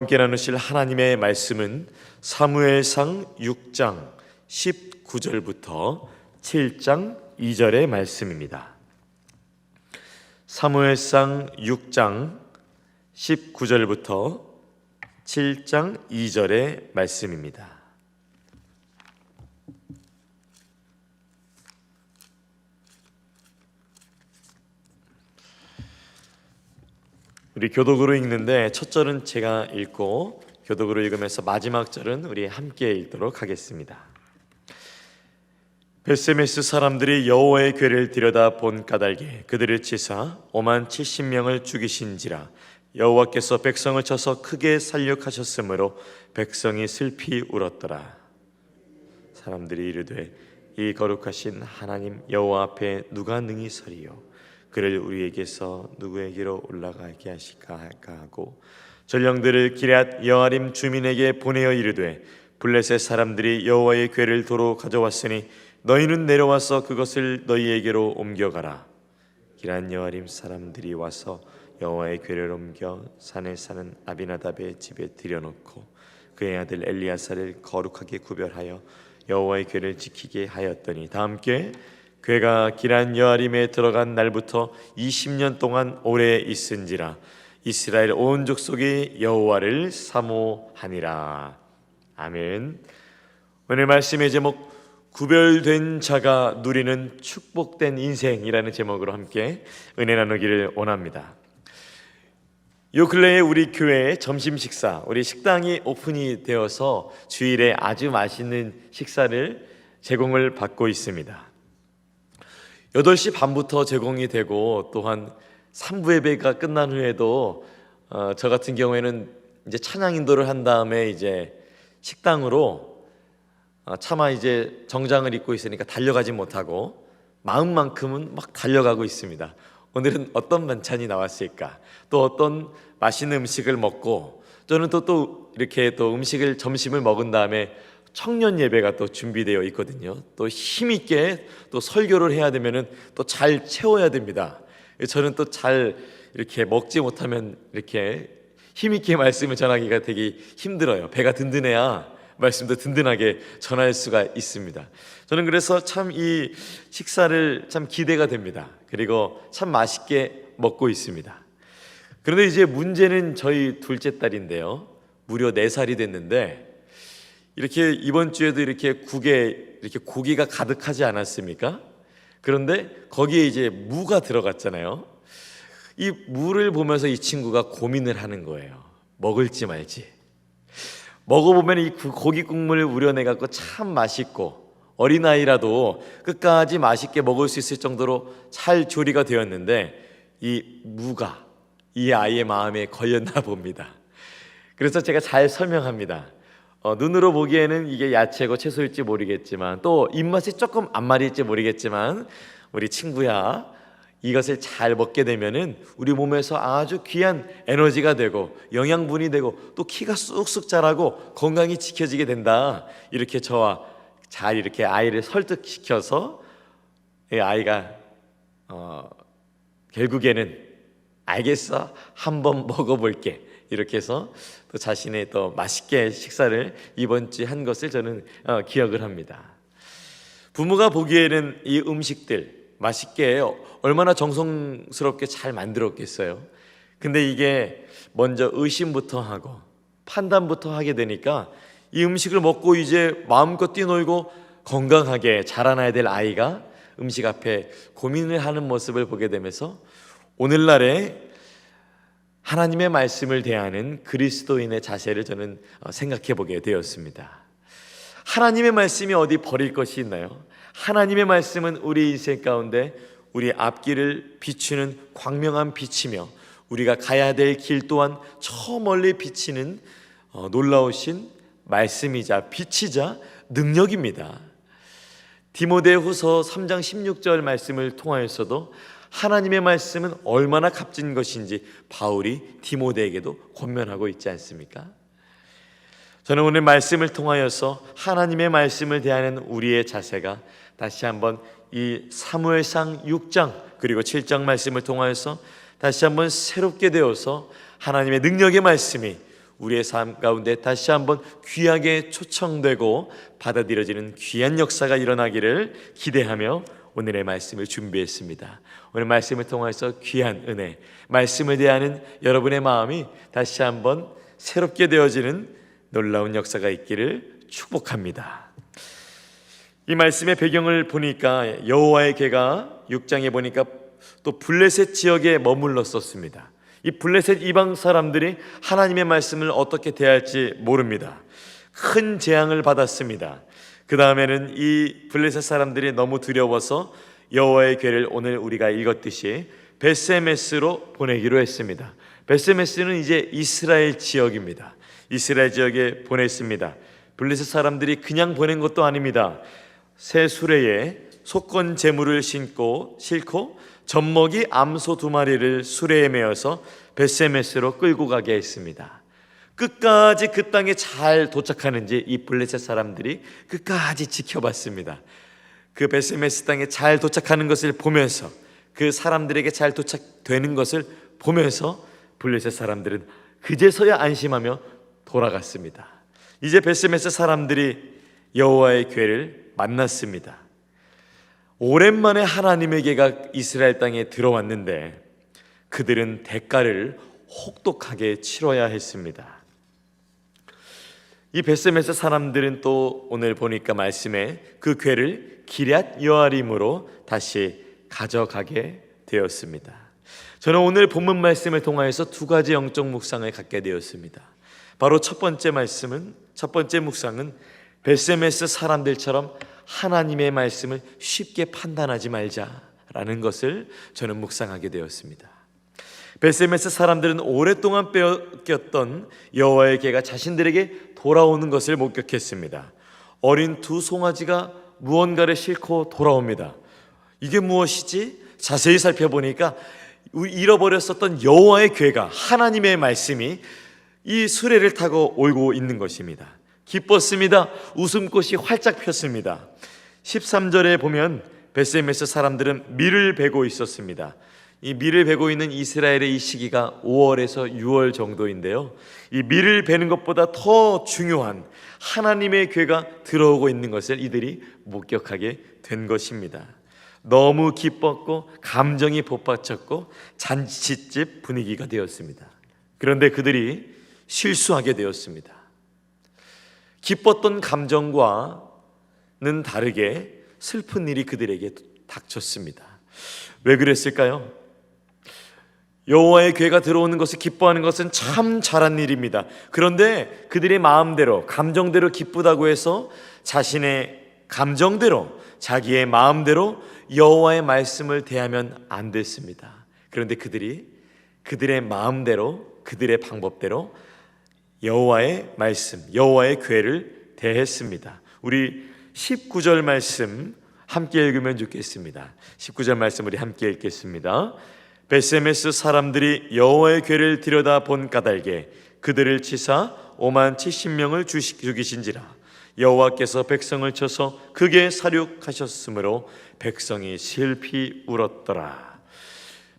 함께 나누실 하나님의 말씀은 사무엘상 6장 19절부터 7장 2절의 말씀입니다. 사무엘상 6장 19절부터 7장 2절의 말씀입니다. 우리 교독으로 읽는데 첫 절은 제가 읽고 교독으로 읽으면서 마지막 절은 우리 함께 읽도록 하겠습니다. 벳세메스 사람들이 여호와의 궤를 들여다 본 까닭에 그들을 치사 5만 70명을 죽이신지라. 여호와께서 백성을 쳐서 크게 살육하셨으므로 백성이 슬피 울었더라. 사람들이 이르되 이 거룩하신 하나님 여호와 앞에 누가 능히 서리요? 그를 우리에게서 누구에게로 올라가게 하실까 할까 하고 전령들을 기럇 여아림 주민에게 보내어 이르되 블레셋 사람들이 여호와의 궤를 도로 가져왔으니 너희는 내려와서 그것을 너희에게로 옮겨가라. 기럇 여아림 사람들이 와서 여호와의 궤를 옮겨 산에 사는 아비나답의 집에 들여놓고 그의 아들 엘리야사를 거룩하게 구별하여 여호와의 궤를 지키게 하였더니 다함께 궤가 기럇 여아림에 들어간 날부터 20년 동안 오래 있은지라. 이스라엘 온 족속이 여호와를 사모하니라. 아멘. 오늘 말씀의 제목 구별된 자가 누리는 축복된 인생이라는 제목으로 함께 은혜 나누기를 원합니다. 요 근래에 우리 교회의 점심 식사, 우리 식당이 오픈이 되어서 주일에 아주 맛있는 식사를 제공을 받고 있습니다. 8시 반부터 제공이 되고 또한 3부 예배가 끝난 후에도 저 같은 경우에는 이제 찬양 인도를 한 다음에 이제 식당으로 차마 이제 정장을 입고 있으니까 달려가지 못하고 마음만큼은 막 달려가고 있습니다. 오늘은 어떤 반찬이 나왔을까? 또 어떤 맛있는 음식을 먹고 저는 또 이렇게 또 음식을 점심을 먹은 다음에 청년 예배가 또 준비되어 있거든요. 또 힘있게 또 설교를 해야 되면은 또 잘 채워야 됩니다. 저는 또 잘 이렇게 먹지 못하면 이렇게 힘있게 말씀을 전하기가 되게 힘들어요. 배가 든든해야 말씀도 든든하게 전할 수가 있습니다. 저는 그래서 참 이 식사를 참 기대가 됩니다. 그리고 참 맛있게 먹고 있습니다. 그런데 이제 문제는 저희 둘째 딸인데요. 무려 4살이 됐는데 이렇게 이번 주에도 이렇게 국에 이렇게 고기가 가득하지 않았습니까? 그런데 거기에 이제 무가 들어갔잖아요. 이 무를 보면서 이 친구가 고민을 하는 거예요. 먹을지 말지. 먹어보면 이 고기 국물을 우려내갖고 참 맛있고 어린아이라도 끝까지 맛있게 먹을 수 있을 정도로 잘 조리가 되었는데 이 무가 이 아이의 마음에 걸렸나 봅니다. 그래서 제가 잘 설명합니다. 눈으로 보기에는 이게 야채고 채소일지 모르겠지만 또 입맛이 조금 안 맞을지 모르겠지만 우리 친구야, 이것을 잘 먹게 되면은 우리 몸에서 아주 귀한 에너지가 되고 영양분이 되고 또 키가 쑥쑥 자라고 건강이 지켜지게 된다. 이렇게 저와 잘 이렇게 아이를 설득시켜서 이 아이가 결국에는 알겠어, 한번 먹어볼게. 이렇게 해서 또 자신의 또 맛있게 식사를 이번 주에 한 것을 저는 기억을 합니다. 부모가 보기에는 이 음식들 맛있게 얼마나 정성스럽게 잘 만들었겠어요. 근데 이게 먼저 의심부터 하고 판단부터 하게 되니까 이 음식을 먹고 이제 마음껏 뛰놀고 건강하게 자라나야 될 아이가 음식 앞에 고민을 하는 모습을 보게 되면서 오늘날에 하나님의 말씀을 대하는 그리스도인의 자세를 저는 생각해 보게 되었습니다. 하나님의 말씀이 어디 버릴 것이 있나요? 하나님의 말씀은 우리 인생 가운데 우리 앞길을 비추는 광명한 빛이며 우리가 가야 될 길 또한 저 멀리 비치는 놀라우신 말씀이자 빛이자 능력입니다. 디모데후서 3장 16절 말씀을 통하여서도 하나님의 말씀은 얼마나 값진 것인지 바울이 디모데에게도 권면하고 있지 않습니까? 저는 오늘 말씀을 통하여서 하나님의 말씀을 대하는 우리의 자세가 다시 한번 이 사무엘상 6장 그리고 7장 말씀을 통하여서 다시 한번 새롭게 되어서 하나님의 능력의 말씀이 우리의 삶 가운데 다시 한번 귀하게 초청되고 받아들여지는 귀한 역사가 일어나기를 기대하며 오늘의 말씀을 준비했습니다. 오늘 말씀을 통해서 귀한 은혜, 말씀을 대하는 여러분의 마음이 다시 한번 새롭게 되어지는 놀라운 역사가 있기를 축복합니다. 이 말씀의 배경을 보니까 여호와의 궤가 6장에 보니까 또 블레셋 지역에 머물렀었습니다. 이 블레셋 이방 사람들이 하나님의 말씀을 어떻게 대할지 모릅니다. 큰 재앙을 받았습니다. 그 다음에는 이 블레셋 사람들이 너무 두려워서 여호와의 궤를 오늘 우리가 읽었듯이 벳세메스로 보내기로 했습니다. 벳세메스는 이제 이스라엘 지역입니다. 이스라엘 지역에 보냈습니다. 블레셋 사람들이 그냥 보낸 것도 아닙니다. 새 수레에 속건 제물을 싣고 젖먹이 암소 2마리를 수레에 메어서 벳세메스로 끌고 가게 했습니다. 끝까지 그 땅에 잘 도착하는지 이 블레셋 사람들이 끝까지 지켜봤습니다. 그 벳세메스 땅에 잘 도착하는 것을 보면서, 그 사람들에게 잘 도착되는 것을 보면서 블레셋 사람들은 그제서야 안심하며 돌아갔습니다. 이제 벳세메스 사람들이 여호와의 궤를 만났습니다. 오랜만에 하나님의 궤가 이스라엘 땅에 들어왔는데 그들은 대가를 혹독하게 치러야 했습니다. 이 벳세메스 사람들은 또 오늘 보니까 말씀에 그 궤를 기럇 여아림으로 다시 가져가게 되었습니다. 저는 오늘 본문 말씀을 통하여서 2가지 영적 묵상을 갖게 되었습니다. 바로 첫 번째 묵상은 벳세메스 사람들처럼 하나님의 말씀을 쉽게 판단하지 말자라는 것을 저는 묵상하게 되었습니다. 벳세메스 사람들은 오랫동안 빼앗겼던 여호와의 궤가 자신들에게 돌아오는 것을 목격했습니다. 어린 2 송아지가 무언가를 싣고 돌아옵니다. 이게 무엇이지? 자세히 살펴보니까 잃어버렸었던 여호와의 궤가, 하나님의 말씀이 이 수레를 타고 오고 있는 것입니다. 기뻤습니다. 웃음꽃이 활짝 폈습니다. 13절에 보면 벳세메스 사람들은 밀을 베고 있었습니다. 이 밀을 베고 있는 이스라엘의 이 시기가 5월에서 6월 정도인데요, 이 밀을 베는 것보다 더 중요한 하나님의 궤가 들어오고 있는 것을 이들이 목격하게 된 것입니다. 너무 기뻤고 감정이 복받쳤고 잔치집 분위기가 되었습니다. 그런데 그들이 실수하게 되었습니다. 기뻤던 감정과는 다르게 슬픈 일이 그들에게 닥쳤습니다. 왜 그랬을까요? 여호와의 궤가 들어오는 것을 기뻐하는 것은 참 잘한 일입니다. 그런데 그들의 마음대로, 감정대로 기쁘다고 해서 자신의 감정대로, 자기의 마음대로 여호와의 말씀을 대하면 안 됐습니다. 그런데 그들의 마음대로, 그들의 방법대로 여호와의 말씀, 여호와의 궤를 대했습니다. 우리 19절 말씀 함께 읽으면 좋겠습니다. 19절 말씀 우리 함께 읽겠습니다. 벳세메스 사람들이 여호와의 궤를 들여다본 까닭에 그들을 치사 57,000명을 죽이신지라. 여호와께서 백성을 쳐서 크게 사륙하셨으므로 백성이 슬피 울었더라.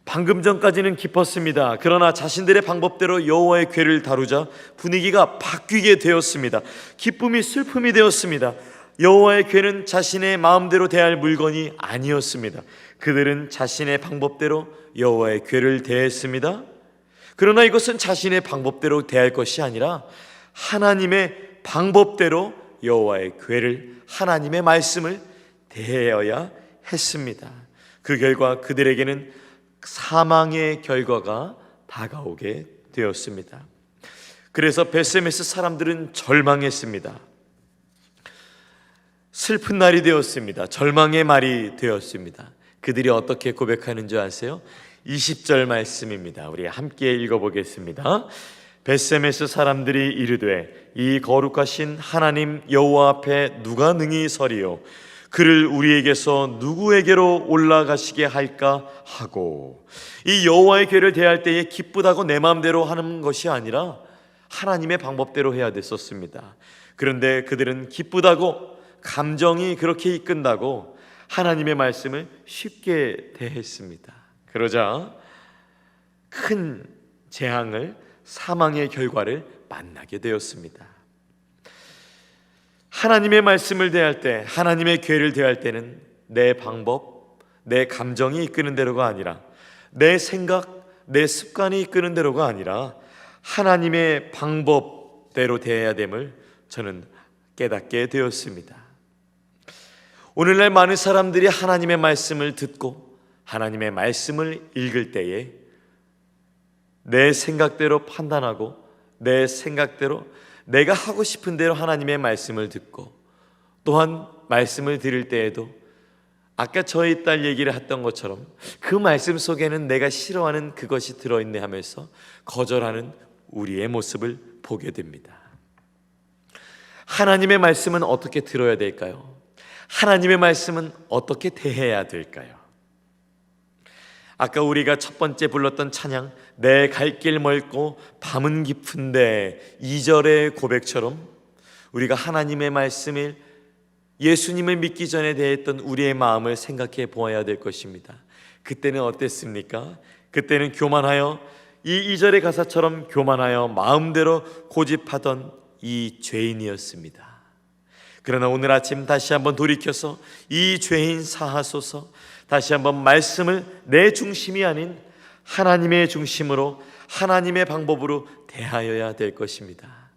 방금 전까지는 기뻤습니다. 그러나 자신들의 방법대로 여호와의 궤를 다루자 분위기가 바뀌게 되었습니다. 기쁨이 슬픔이 되었습니다. 여호와의 궤는 자신의 마음대로 대할 물건이 아니었습니다. 그들은 자신의 방법대로 여호와의 궤를 대했습니다. 그러나 이것은 자신의 방법대로 대할 것이 아니라 하나님의 방법대로 여호와의 궤를, 하나님의 말씀을 대해야 했습니다. 그 결과 그들에게는 사망의 결과가 다가오게 되었습니다. 그래서 벳세메스 사람들은 절망했습니다. 슬픈 날이 되었습니다. 절망의 말이 되었습니다. 그들이 어떻게 고백하는 줄 아세요? 20절 말씀입니다. 우리 함께 읽어보겠습니다. 벳세메스 사람들이 이르되 이 거룩하신 하나님 여호와 앞에 누가 능히 서리요? 그를 우리에게서 누구에게로 올라가시게 할까 하고, 이 여호와의 궤를 대할 때에 기쁘다고 내 마음대로 하는 것이 아니라 하나님의 방법대로 해야 됐었습니다. 그런데 그들은 기쁘다고, 감정이 그렇게 이끈다고 하나님의 말씀을 쉽게 대했습니다. 그러자 큰 재앙을, 사망의 결과를 만나게 되었습니다. 하나님의 말씀을 대할 때, 하나님의 교회를 대할 때는 내 방법, 내 감정이 이끄는 대로가 아니라, 내 생각, 내 습관이 이끄는 대로가 아니라 하나님의 방법대로 대해야 됨을 저는 깨닫게 되었습니다. 오늘날 많은 사람들이 하나님의 말씀을 듣고 하나님의 말씀을 읽을 때에 내 생각대로 판단하고 내 생각대로 내가 하고 싶은 대로 하나님의 말씀을 듣고, 또한 말씀을 들을 때에도 아까 저희 딸 얘기를 했던 것처럼 그 말씀 속에는 내가 싫어하는 그것이 들어있네 하면서 거절하는 우리의 모습을 보게 됩니다. 하나님의 말씀은 어떻게 들어야 될까요? 하나님의 말씀은 어떻게 대해야 될까요? 아까 우리가 첫 번째 불렀던 찬양, 내 갈 길 멀고 밤은 깊은데 2절의 고백처럼 우리가 하나님의 말씀을, 예수님을 믿기 전에 대했던 우리의 마음을 생각해 보아야 될 것입니다. 그때는 어땠습니까? 그때는 교만하여, 이 2절의 가사처럼 교만하여 마음대로 고집하던 이 죄인이었습니다. 그러나 오늘 아침 다시 한번 돌이켜서 이 죄인 사하소서, 다시 한번 말씀을 내 중심이 아닌 하나님의 중심으로, 하나님의 방법으로 대하여야 될 것입니다.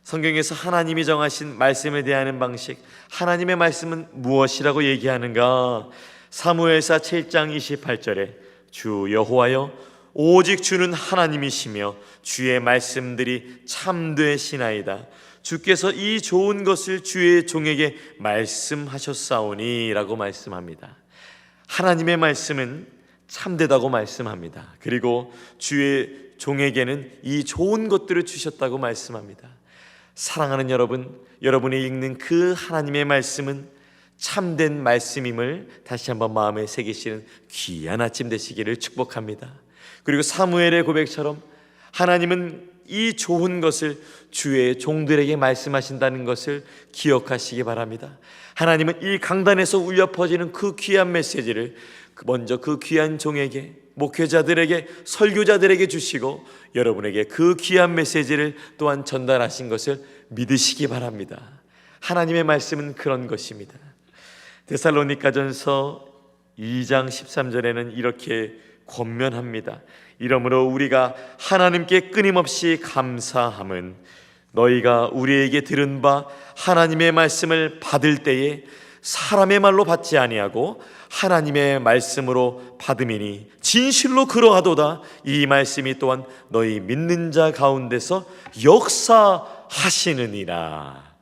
성경에서 하나님이 정하신 말씀에 대하는 방식, 하나님의 말씀은 무엇이라고 얘기하는가? 사무엘사 7장 28절에 주 여호와여 오직 주는 하나님이시며 주의 말씀들이 참되시나이다. 주께서 이 좋은 것을 주의 종에게 말씀하셨사오니 라고 말씀합니다. 하나님의 말씀은 참되다고 말씀합니다. 그리고 주의 종에게는 이 좋은 것들을 주셨다고 말씀합니다. 사랑하는 여러분, 여러분이 읽는 그 하나님의 말씀은 참된 말씀임을 다시 한번 마음에 새기시는 귀한 아침 되시기를 축복합니다. 그리고 사무엘의 고백처럼 하나님은 이 좋은 것을 주의 종들에게 말씀하신다는 것을 기억하시기 바랍니다. 하나님은 이 강단에서 울려 퍼지는 그 귀한 메시지를 먼저 그 귀한 종에게, 목회자들에게, 설교자들에게 주시고 여러분에게 그 귀한 메시지를 또한 전달하신 것을 믿으시기 바랍니다. 하나님의 말씀은 그런 것입니다. 데살로니가전서 2장 13절에는 이렇게 권면합니다. 이러므로 우리가 하나님께 끊임없이 감사함은 너희가 우리에게 들은 바 하나님의 말씀을 받을 때에 사람의 말로 받지 아니하고 하나님의 말씀으로 받음이니 진실로 그러하도다. 이 말씀이 또한 너희 믿는 자 가운데서 역사하시느니라.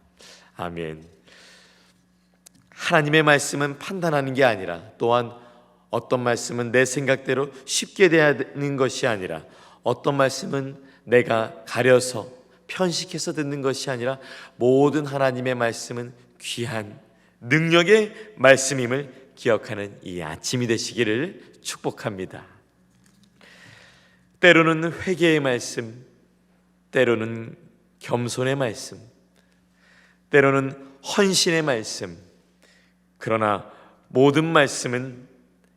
아멘. 하나님의 말씀은 판단하는 게 아니라, 또한 어떤 말씀은 내 생각대로 쉽게 대하는 것이 아니라, 어떤 말씀은 내가 가려서 편식해서 듣는 것이 아니라, 모든 하나님의 말씀은 귀한 능력의 말씀임을 기억하는 이 아침이 되시기를 축복합니다. 때로는 회개의 말씀, 때로는 겸손의 말씀, 때로는 헌신의 말씀, 그러나 모든 말씀은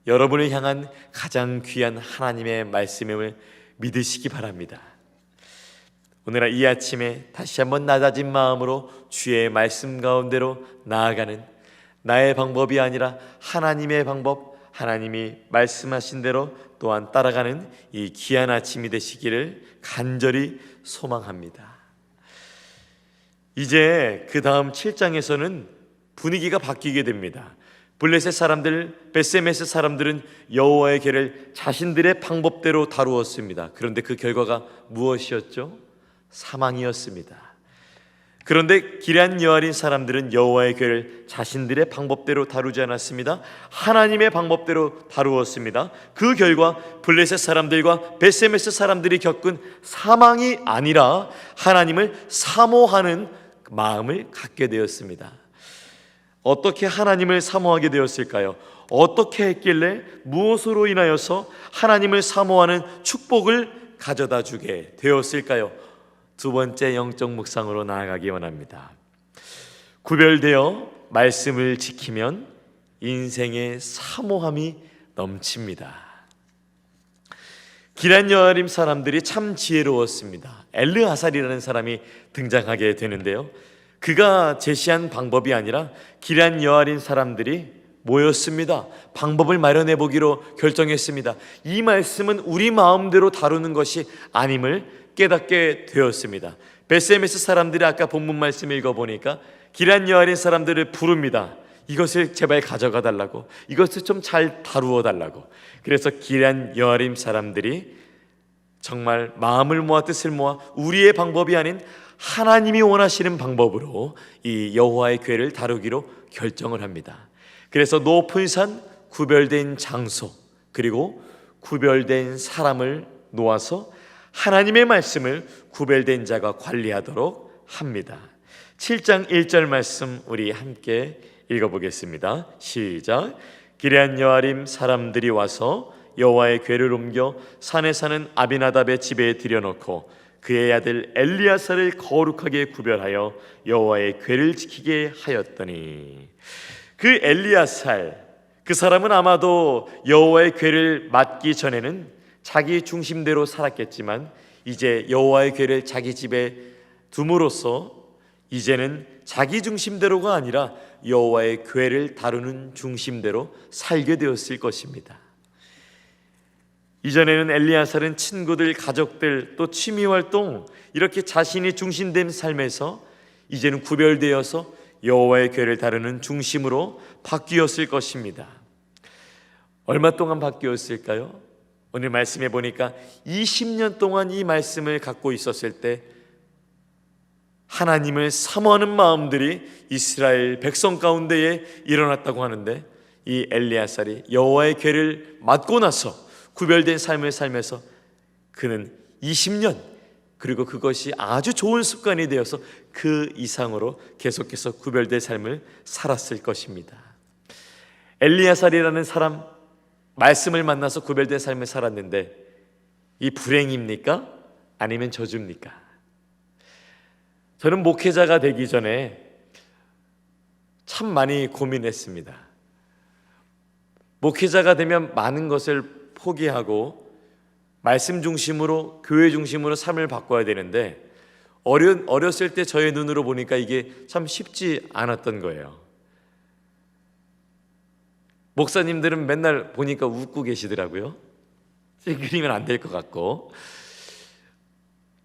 여러분을 향한 가장 귀한 하나님의 말씀임을 믿으시기 바랍니다. 오늘 이 아침에 다시 한번 낮아진 마음으로 주의 말씀 가운데로 나아가는, 나의 방법이 아니라 하나님의 방법, 하나님이 말씀하신 대로 또한 따라가는 이 귀한 아침이 되시기를 간절히 소망합니다. 이제 그 다음 7장에서는 분위기가 바뀌게 됩니다. 블레셋 사람들, 베세메스 사람들은 여호와의 궤를 자신들의 방법대로 다루었습니다. 그런데 그 결과가 무엇이었죠? 사망이었습니다. 그런데 기럇 여아린 사람들은 여호와의 궤를 자신들의 방법대로 다루지 않았습니다. 하나님의 방법대로 다루었습니다. 그 결과 블레셋 사람들과 베세메스 사람들이 겪은 사망이 아니라 하나님을 사모하는 마음을 갖게 되었습니다. 어떻게 하나님을 사모하게 되었을까요? 어떻게 했길래, 무엇으로 인하여서 하나님을 사모하는 축복을 가져다 주게 되었을까요? 두 번째 영적 묵상으로 나아가기 원합니다. 구별되어 말씀을 지키면 인생의 사모함이 넘칩니다. 기럇 여아림 사람들이 참 지혜로웠습니다. 엘르아살이라는 사람이 등장하게 되는데요, 그가 제시한 방법이 아니라 기럇 여아림 사람들이 모였습니다. 방법을 마련해 보기로 결정했습니다. 이 말씀은 우리 마음대로 다루는 것이 아님을 깨닫게 되었습니다. 베스메스 사람들이 아까 본문 말씀 읽어보니까 기럇 여아림 사람들을 부릅니다. 이것을 제발 가져가 달라고, 이것을 좀 잘 다루어 달라고. 그래서 기럇 여아림 사람들이 정말 마음을 모아 뜻을 모아 우리의 방법이 아닌 하나님이 원하시는 방법으로 이 여호와의 궤를 다루기로 결정을 합니다. 그래서 높은 산, 구별된 장소, 그리고 구별된 사람을 놓아서 하나님의 말씀을 구별된 자가 관리하도록 합니다. 7장 1절 말씀 우리 함께 읽어보겠습니다. 시작. 기럇 여아림 사람들이 와서 여호와의 궤를 옮겨 산에 사는 아비나답의 집에 들여놓고 그의 아들 엘리야사를 거룩하게 구별하여 여호와의 궤를 지키게 하였더니, 그 엘리야살, 그 사람은 아마도 여호와의 궤를 맡기 전에는 자기 중심대로 살았겠지만 이제 여호와의 궤를 자기 집에 둠으로써 이제는 자기 중심대로가 아니라 여호와의 궤를 다루는 중심대로 살게 되었을 것입니다. 이전에는 엘리야살은 친구들, 가족들, 또 취미활동, 이렇게 자신이 중심된 삶에서 이제는 구별되어서 여호와의 궤를 다루는 중심으로 바뀌었을 것입니다. 얼마 동안 바뀌었을까요? 오늘 말씀해 보니까 20년 동안 이 말씀을 갖고 있었을 때 하나님을 사모하는 마음들이 이스라엘 백성 가운데에 일어났다고 하는데, 이 엘리야살이 여호와의 궤를 맡고 나서 구별된 삶을 살면서 그는 20년, 그리고 그것이 아주 좋은 습관이 되어서 그 이상으로 계속해서 구별된 삶을 살았을 것입니다. 엘리야살이라는 사람, 말씀을 만나서 구별된 삶을 살았는데 이 불행입니까? 아니면 저주입니까? 저는 목회자가 되기 전에 참 많이 고민했습니다. 목회자가 되면 많은 것을 포기하고 말씀 중심으로, 교회 중심으로 삶을 바꿔야 되는데 어렸을 때 저의 눈으로 보니까 이게 참 쉽지 않았던 거예요. 목사님들은 맨날 보니까 웃고 계시더라고요. 그러면 안 될 것 같고,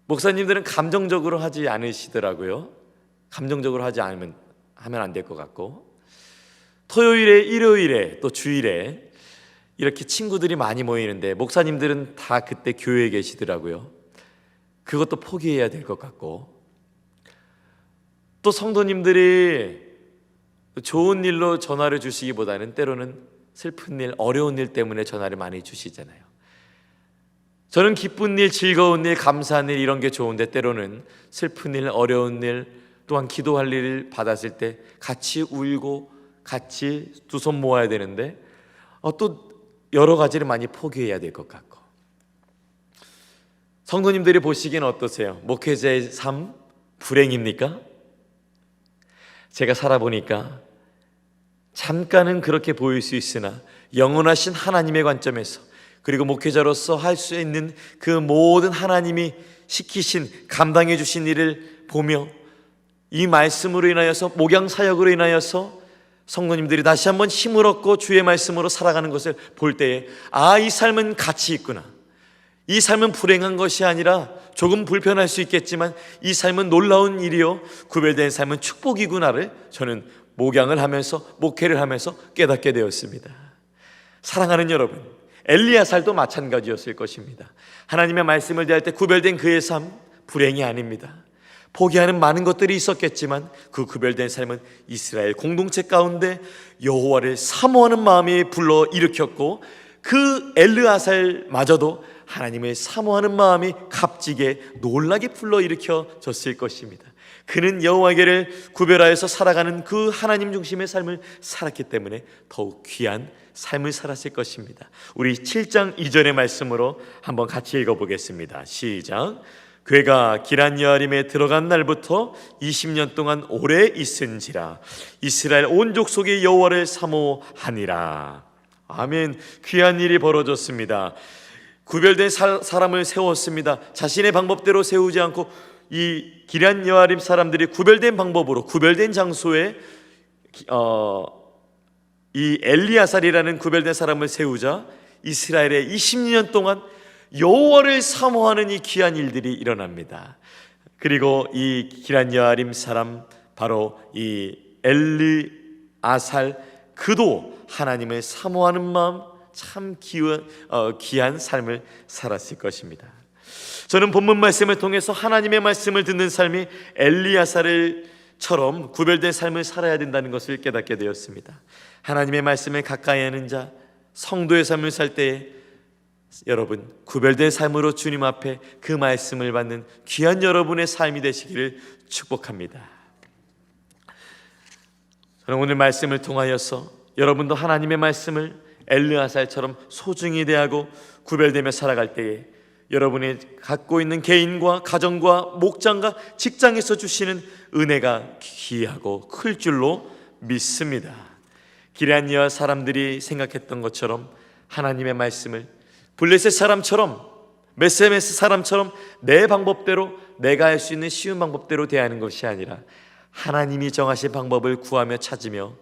목사님들은 감정적으로 하지 않으시더라고요. 감정적으로 하면 안 될 것 같고, 토요일에, 일요일에, 또 주일에 이렇게 친구들이 많이 모이는데 목사님들은 다 그때 교회에 계시더라고요. 그것도 포기해야 될 것 같고, 또 성도님들이 좋은 일로 전화를 주시기보다는 때로는 슬픈 일, 어려운 일 때문에 전화를 많이 주시잖아요. 저는 기쁜 일, 즐거운 일, 감사한 일, 이런 게 좋은데 때로는 슬픈 일, 어려운 일, 또한 기도할 일을 받았을 때 같이 울고 같이 두 손 모아야 되는데 또 여러 가지를 많이 포기해야 될 것 같고. 성도님들이 보시기엔 어떠세요? 목회자의 삶 불행입니까? 제가 살아보니까 잠깐은 그렇게 보일 수 있으나 영원하신 하나님의 관점에서, 그리고 목회자로서 할 수 있는 그 모든 하나님이 시키신, 감당해 주신 일을 보며 이 말씀으로 인하여서, 목양 사역으로 인하여서 성도님들이 다시 한번 힘을 얻고 주의 말씀으로 살아가는 것을 볼 때에 이 삶은 가치 있구나, 이 삶은 불행한 것이 아니라 조금 불편할 수 있겠지만 이 삶은 놀라운 일이요, 구별된 삶은 축복이구나를 저는 목양을 하면서, 목회를 하면서 깨닫게 되었습니다. 사랑하는 여러분, 엘리야살도 마찬가지였을 것입니다. 하나님의 말씀을 대할 때 구별된 그의 삶 불행이 아닙니다. 포기하는 많은 것들이 있었겠지만 그 구별된 삶은 이스라엘 공동체 가운데 여호와를 사모하는 마음이 불러 일으켰고, 그 엘르아살마저도 하나님을 사모하는 마음이 값지게 놀라게 불러 일으켜졌을 것입니다. 그는 여호와께를 구별하여서 살아가는 그 하나님 중심의 삶을 살았기 때문에 더욱 귀한 삶을 살았을 것입니다. 우리 7장 2절의 말씀으로 한번 같이 읽어보겠습니다. 시작. 궤가 기럇 여아림에 들어간 날부터 20년 동안 오래 있은지라 이스라엘 온 족속이 여호와를 사모하니라. 아멘. 귀한 일이 벌어졌습니다. 구별된 사람을 세웠습니다. 자신의 방법대로 세우지 않고 이 기럇 여아림 사람들이 구별된 방법으로 구별된 장소에 이 엘리야살이라는 구별된 사람을 세우자 이스라엘에 20년 동안 여호와를 사모하는 이 귀한 일들이 일어납니다. 그리고 이 기럇 여아림 사람 바로 이 엘리아살, 그도 하나님을 사모하는 마음, 참 귀한 삶을 살았을 것입니다. 저는 본문 말씀을 통해서 하나님의 말씀을 듣는 삶이 엘리야살처럼 구별된 삶을 살아야 된다는 것을 깨닫게 되었습니다. 하나님의 말씀을 가까이 하는 자, 성도의 삶을 살 때에 여러분 구별된 삶으로 주님 앞에 그 말씀을 받는 귀한 여러분의 삶이 되시기를 축복합니다. 저는 오늘 말씀을 통하여서 여러분도 하나님의 말씀을 엘르아살처럼 소중히 대하고 구별되며 살아갈 때에 여러분이 갖고 있는 개인과 가정과 목장과 직장에서 주시는 은혜가 귀하고 클 줄로 믿습니다. 기럇 여아 사람들이 생각했던 것처럼 하나님의 말씀을 블레셋 사람처럼 메세메스 사람처럼 내 방법대로 내가 할 수 있는 쉬운 방법대로 대하는 것이 아니라 하나님이 정하신 방법을 구하며 찾으며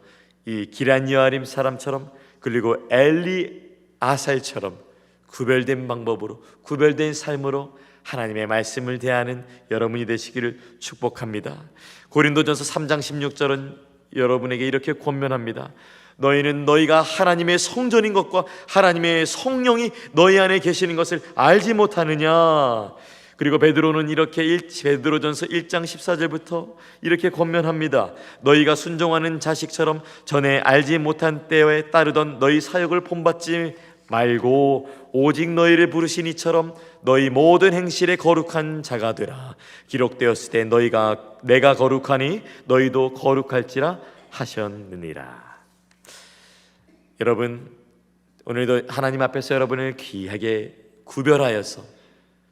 이 기럇 여아림 사람처럼 그리고 엘리아살처럼 구별된 방법으로 구별된 삶으로 하나님의 말씀을 대하는 여러분이 되시기를 축복합니다. 고린도전서 3장 16절은 여러분에게 이렇게 권면합니다. 너희는 너희가 하나님의 성전인 것과 하나님의 성령이 너희 안에 계시는 것을 알지 못하느냐. 그리고 베드로는 이렇게 베드로전서 1장 14절부터 이렇게 권면합니다. 너희가 순종하는 자식처럼 전에 알지 못한 때에 따르던 너희 사역을 본받지 말고 오직 너희를 부르신 이처럼 너희 모든 행실에 거룩한 자가 되라. 기록되었을 때 내가 거룩하니 너희도 거룩할지라 하셨느니라. 여러분, 오늘도 하나님 앞에서 여러분을 귀하게 구별하여서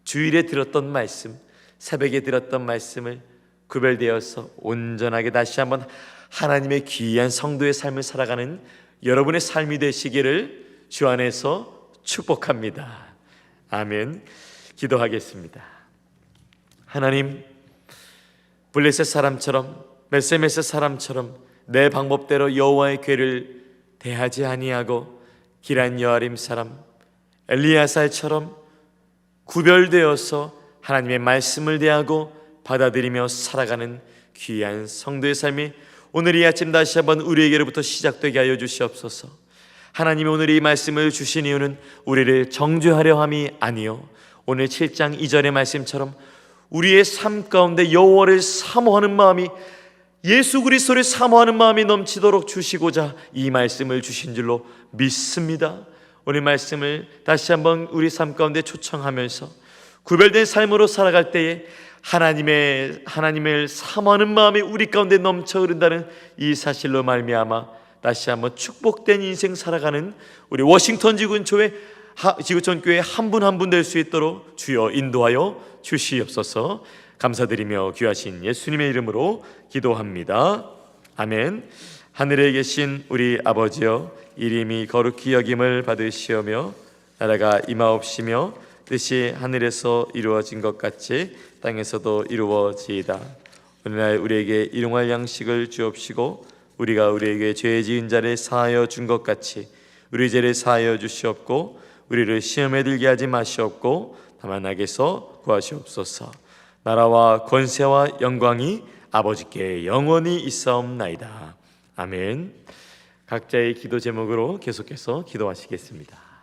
주일에 들었던 말씀, 새벽에 들었던 말씀을 구별되어서 온전하게 다시 한번 하나님의 귀한 성도의 삶을 살아가는 여러분의 삶이 되시기를 주 안에서 축복합니다. 아멘. 기도하겠습니다. 하나님, 블레셋 사람처럼 메세메스 사람처럼 내 방법대로 여호와의 궤를 대하지 아니하고 기럇 여아림 사람 엘리야살처럼 구별되어서 하나님의 말씀을 대하고 받아들이며 살아가는 귀한 성도의 삶이 오늘 이 아침 다시 한번 우리에게로부터 시작되게 하여 주시옵소서. 하나님이 오늘 이 말씀을 주신 이유는 우리를 정죄하려 함이 아니요 오늘 7장 2절의 말씀처럼 우리의 삶 가운데 여호와를 사모하는 마음이 예수 그리스도를 사모하는 마음이 넘치도록 주시고자 이 말씀을 주신 줄로 믿습니다. 오늘 말씀을 다시 한번 우리 삶 가운데 초청하면서 구별된 삶으로 살아갈 때에 하나님을 사모하는 마음이 우리 가운데 넘쳐 흐른다는 이 사실로 말미암아 다시 한번 축복된 인생 살아가는 우리 워싱턴 지구촌 교회 한 분 한 분 될 수 있도록 주여 인도하여 주시옵소서. 감사드리며 귀하신 예수님의 이름으로 기도합니다. 아멘. 하늘에 계신 우리 아버지여, 이름이 거룩히 여김을 받으시오며 나라가 임하옵시며 뜻이 하늘에서 이루어진 것 같이 땅에서도 이루어지이다. 오늘날 우리에게 일용할 양식을 주옵시고 우리가 우리에게 죄 지은 자를 사하여 준 것 같이 우리 죄를 사하여 주시옵고 우리를 시험에 들게 하지 마시옵고 다만 악에서 구하시옵소서. 나라와 권세와 영광이 아버지께 영원히 있사옵나이다. 아멘. 각자의 기도 제목으로 계속해서 기도하시겠습니다.